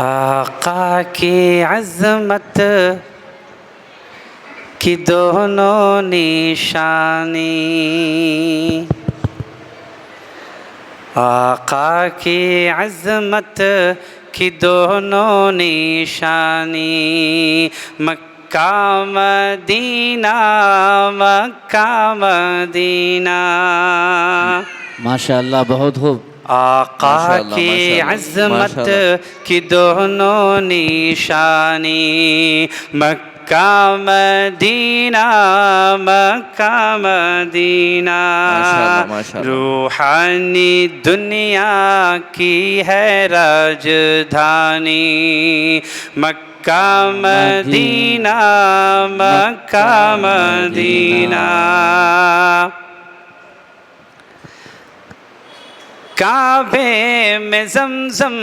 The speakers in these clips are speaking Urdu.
آقا کی عظمت کی دونوں نشانی، آقا کی عظمت کی دونوں نشانی، مکہ مدینہ مکہ مدینہ۔ ماشاءاللہ، بہت خوب۔ آقا کی عظمت کی دونوں نشانی، مکہ مدینہ مکہ مدینہ، روحانی دنیا کی ہے راجدھانی، مکہ مدینہ مکہ مدینہ۔ کعبے میں زمزم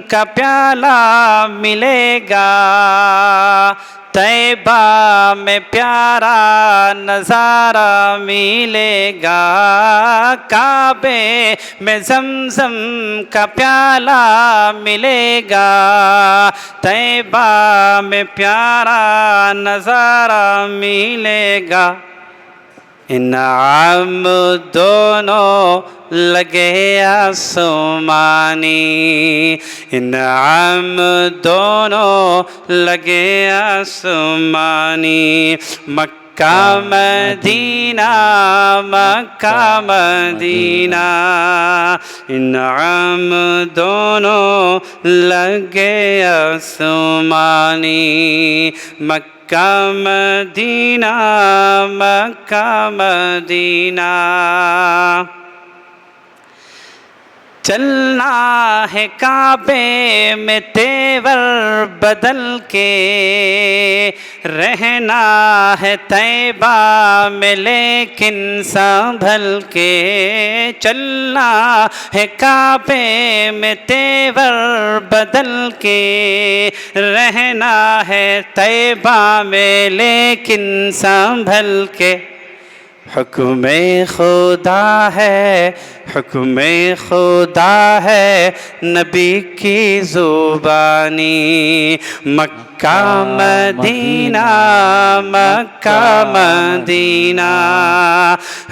کا پیالہ ملے گا، طیبہ میں پیارا نظارہ ملے گا، کعبے میں زمزم کا پیالہ ملے گا، طیبہ میں پیارا نظارہ ملے گا۔ انعام دونوں لگے آسمانی، انعام دونوں لگے آسمانی، مکہ مدینہ مکہ مدینہ، انعام دونوں لگے آسمانی، مکہ مدینہ مکہ مدینہ۔ چلنا ہے کعبے میں تیور بدل کے، رہنا ہے طیبہ میں لیکن سنبھل کے، چلنا ہے کعبے میں تیور بدل کے، رہنا ہے طیبہ میں لیکن سنبھل کے، حکم خدا ہے حکم خدا ہے نبی کی زبانی، مکہ مدینہ مکہ مدینہ،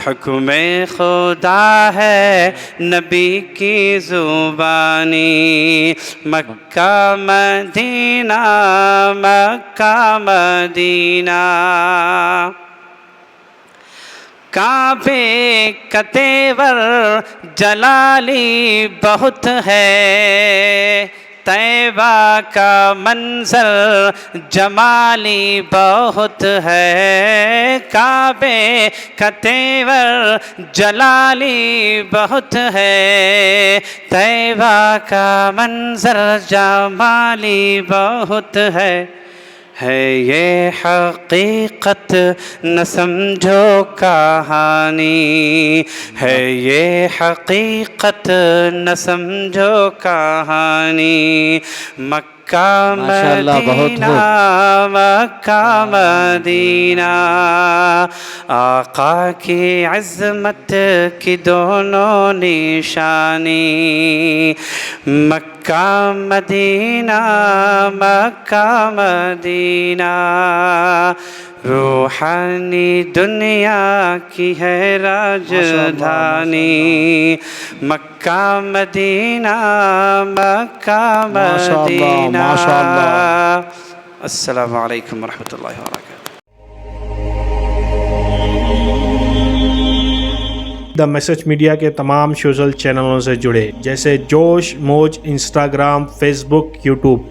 حکم خدا ہے نبی کی زبانی، مکہ مدینہ مکہ مدینہ۔ کعبے کا تیور جلالی بہت ہے، طیبہ کا منظر جمالی بہت ہے، کعبے کا تیور جلالی بہت ہے، طیبہ کا منظر جمالی بہت ہے یہ حقیقت نہ سمجھو کہانی، ہے یہ حقیقت نہ سمجھو کہانی، مکہ مدینہ مکہ مدینہ، آقا کی عظمت کی دونوں نشانی، مکہ مدینہ مکہ مدینہ، روحانی دنیا کی ہے راجدھانی، مکہ مدینہ مکہ مدینہ۔ السلام علیکم ورحمۃ اللہ وبرکاتہ۔ دا میسج میڈیا کے تمام سوشل چینلوں سے جڑے، جیسے جوش موج، انسٹاگرام، فیس بک، یوٹیوب۔